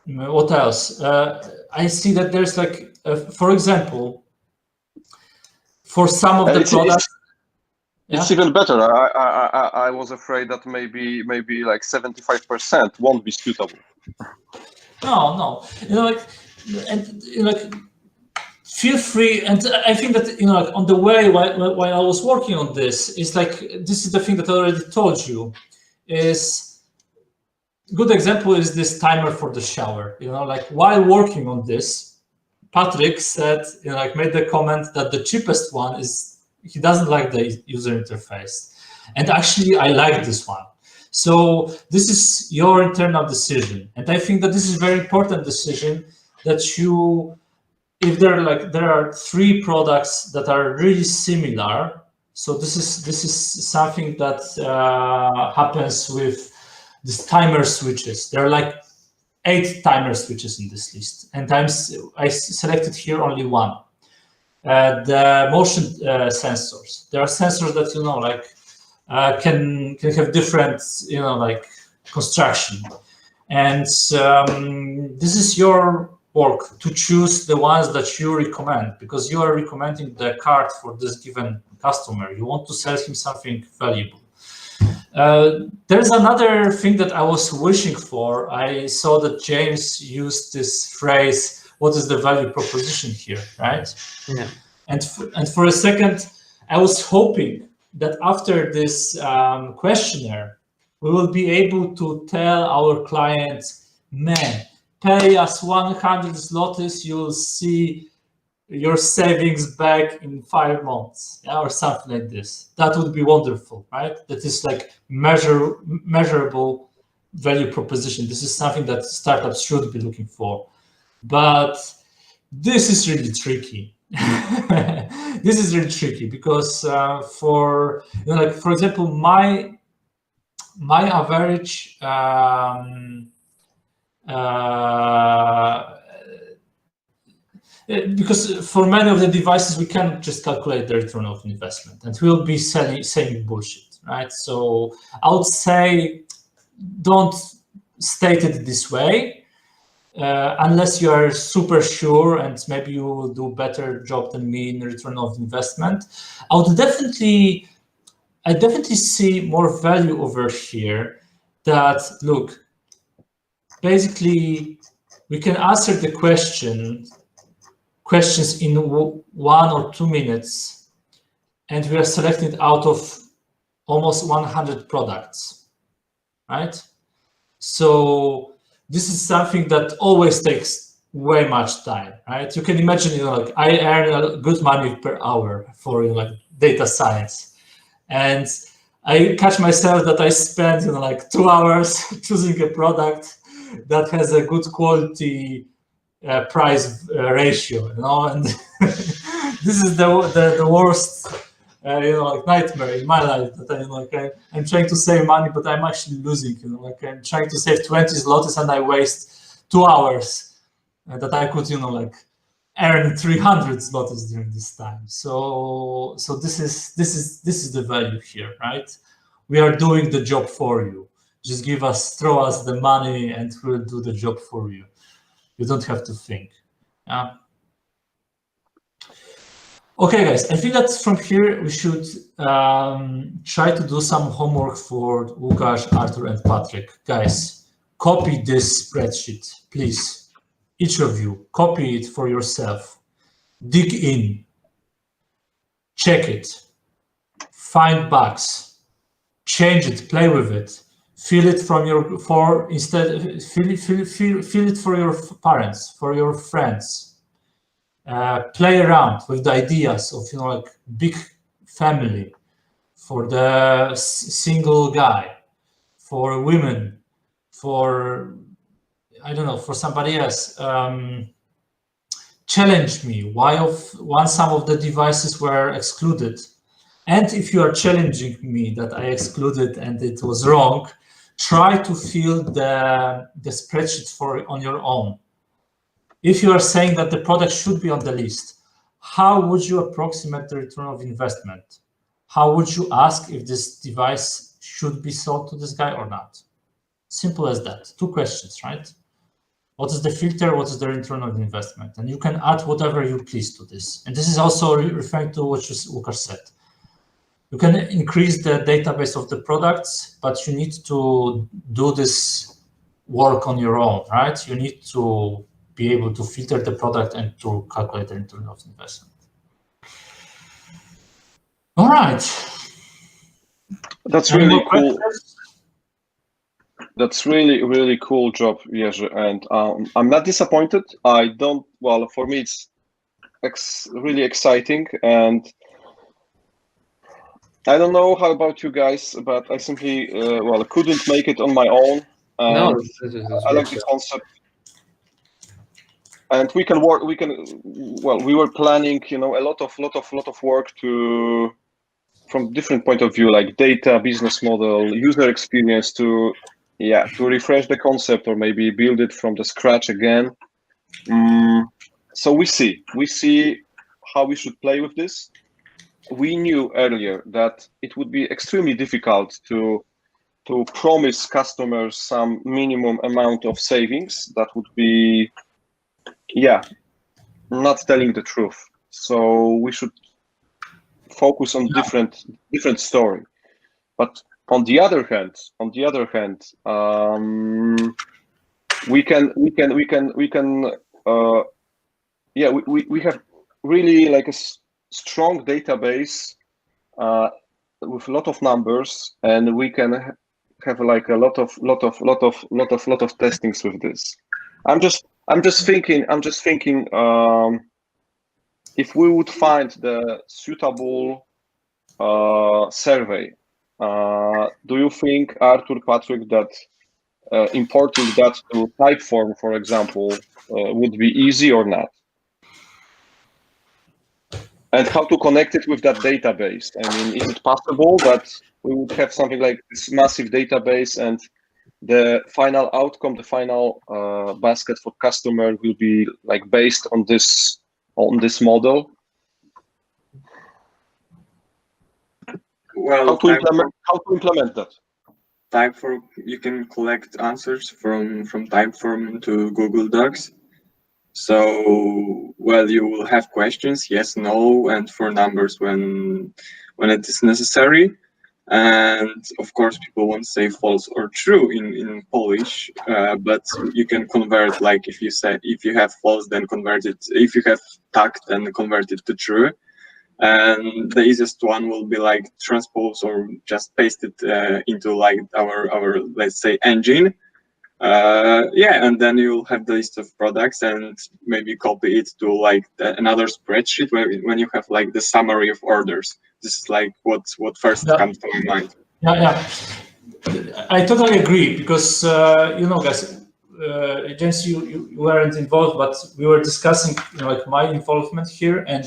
What else? I see that there's for example, for some of the products. It's even better. I was afraid that maybe like 75% won't be suitable. No. Feel free, and I think that on the way while I was working on this, is this is the thing that I already told you. Is good example is this timer for the shower. While working on this, Patrick said, made the comment that the cheapest one is, he doesn't like the user interface, and actually I like this one. So this is your internal decision, and I think that this is a very important decision that you, if there are 3 products that are really similar. So this is something that happens with these timer switches. There are 8 timer switches in this list, and I selected here only one. The motion sensors. There are sensors that can have different construction, and this is your work to choose the ones that you recommend, because you are recommending the card for this given customer. You want to sell him something valuable. There's another thing that I was wishing for. I saw that James used this phrase, what is the value proposition here, right? Yeah. And for a second, I was hoping that after this questionnaire, we will be able to tell our clients, man, pay us 100 zlotys, you'll see your savings back in 5 months, or something like this. That would be wonderful, right? That is measurable value proposition. This is something that startups should be looking for. But this is really tricky. This is really tricky because for example, my average because for many of the devices we can't just calculate the return of investment, and we'll be saying bullshit, right? So I would say don't state it this way. Unless you are super sure, and maybe you will do a better job than me in return of investment. I definitely see more value over here. That look, basically, we can answer the questions in 1 or 2 minutes, and we are selected out of almost 100 products, right? So this is something that always takes way much time, right? You can imagine, I earn good money per hour for data science, and I catch myself that I spend like 2 hours choosing a product that has a good quality price ratio, and this is the worst like nightmare in my life, that I'm trying to save money, but I'm actually losing. Like I'm trying to save 20 zlotys and I waste 2 hours that I could like earn 300 zlotys during this time. So this is the value here, right? We are doing the job for you. Just throw us the money and we'll do the job for you. You don't have to think. Yeah. Okay, guys, I think that from here we should try to do some homework for Łukasz, Artur, and Patrick. Guys, copy this spreadsheet, please. Each of you, copy it for yourself. Dig in, check it, find bugs, change it, play with it, feel it for your parents, for your friends. Play around with the ideas of like big family, for the single guy, for women, for I don't know, for somebody else. Challenge me why some of the devices were excluded, and if you are challenging me that I excluded and it was wrong, try to fill the spreadsheet on your own. If you are saying that the product should be on the list, how would you approximate the return of investment? How would you ask if this device should be sold to this guy or not? Simple as that. 2 questions, right? What is the filter? What is the return of investment? And you can add whatever you please to this. And this is also referring to what Łukasz said. You can increase the database of the products, but you need to do this work on your own, right? You need to be able to filter the product and to calculate the return of investment. All right. That's really cool. That's really cool job, Jerzy. And I'm not disappointed. For me, it's really exciting. And I don't know how about you guys, but I simply, couldn't make it on my own. No, I like the concept. And we can work. We were planning, a lot of work from different point of view, like data, business model, user experience, to refresh the concept or maybe build it from the scratch again. So we see how we should play with this. We knew earlier that it would be extremely difficult to promise customers some minimum amount of savings. That would be not telling the truth. So we should focus on different story. But on the other hand, we have really like a strong database with a lot of numbers, and we can have like a lot of testings with this. I'm just thinking if we would find the suitable survey, do you think, Artur, Patrick, that importing that to Typeform, for example, would be easy or not? And how to connect it with that database? I mean, is it possible that we would have something like this massive database, and the final outcome, the final basket for customer will be like based on this model? Well, how to implement that? Typeform, you can collect answers from Typeform to Google Docs. So, well, you will have questions, yes, no, and for numbers when it is necessary. And of course, people won't say false or true in Polish, but you can convert, like if you have false, then convert it. If you have tak, then convert it to true. And the easiest one will be like transpose or just paste it into like our let's say engine. And then you'll have the list of products and maybe copy it to like another spreadsheet when you have like the summary of orders. This is like what first comes to my mind. Yeah. I totally agree because guys, James, you weren't involved, but we were discussing like my involvement here, and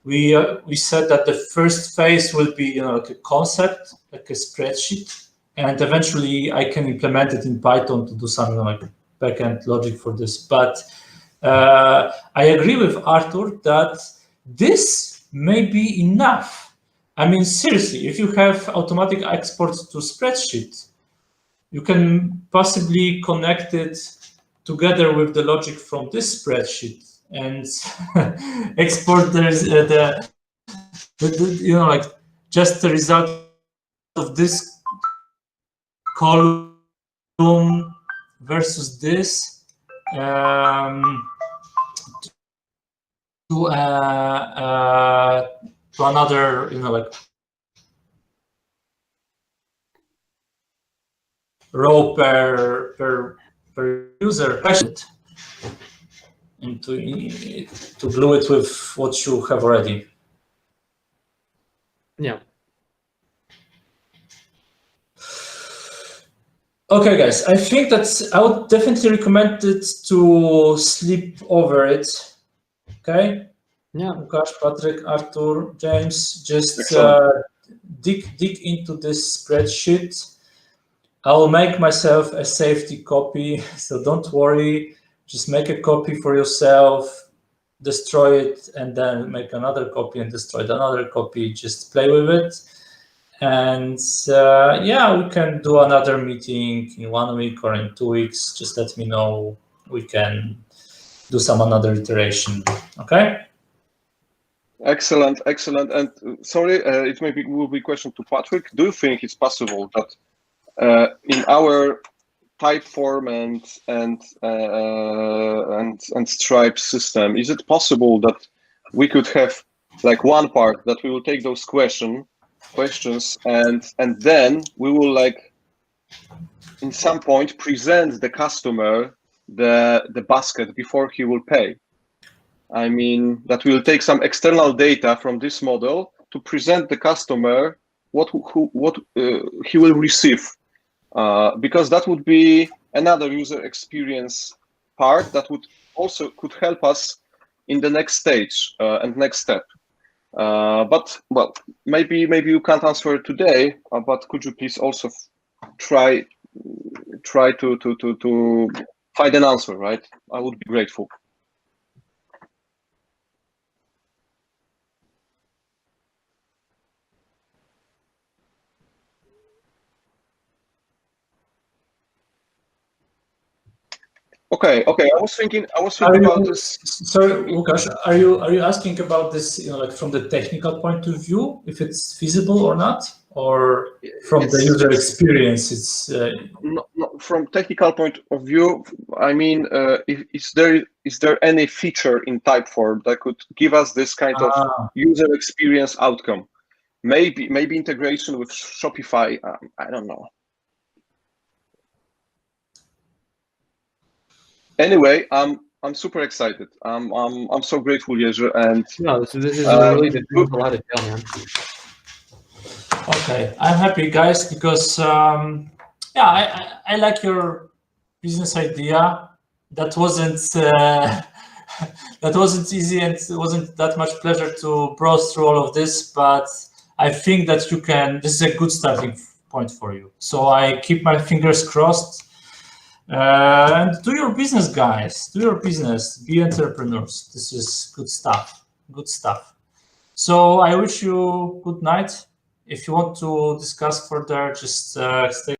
we said that the first phase will be like a concept, like a spreadsheet, and eventually I can implement it in Python to do something like backend logic for this. But I agree with Arthur that this may be enough. I mean, seriously, if you have automatic exports to spreadsheet, you can possibly connect it together with the logic from this spreadsheet and export the like just the result of this column versus this to another like row per user and to glue it with what you have already. Yeah. Okay, guys, I think that I would definitely recommend it to sleep over it. Okay. Yeah. Łukasz, Patrick, Arthur, James, just dig into this spreadsheet. I will make myself a safety copy, so don't worry. Just make a copy for yourself, destroy it, and then make another copy and destroy another copy. Just play with it. And yeah, we can do another meeting in 1 week or in 2 weeks. Just let me know. We can do some another iteration. Okay? Excellent. And sorry, it will be a question to Patrick. Do you think it's possible that in our Typeform and Stripe system, is it possible that we could have like one part that we will take those questions and then we will like in some point present the customer the basket before he will pay? I mean that we will take some external data from this model to present the customer what he will receive. Because that would be another user experience part that would also could help us in the next stage and next step. But well, maybe you can't answer today. But could you please also try to find an answer? Right, I would be grateful. Okay. I was thinking about this. Sorry, Łukasz, are you asking about this, like from the technical point of view, if it's feasible or not, or from the user experience? It's no, from technical point of view. I mean, is there any feature in Typeform that could give us this kind of user experience outcome? Maybe integration with Shopify. I don't know. Anyway, I'm super excited. I'm so grateful, Jerzy, and no, this is really a lot of detail, man. Okay, I'm happy, guys, because yeah, I like your business idea. That wasn't that wasn't easy, and it wasn't that much pleasure to browse through all of this. But I think that you can. This is a good starting point for you. So I keep my fingers crossed. And do your business, guys. Do your business. Be entrepreneurs. This is good stuff. Good stuff. So I wish you good night. If you want to discuss further, just stay.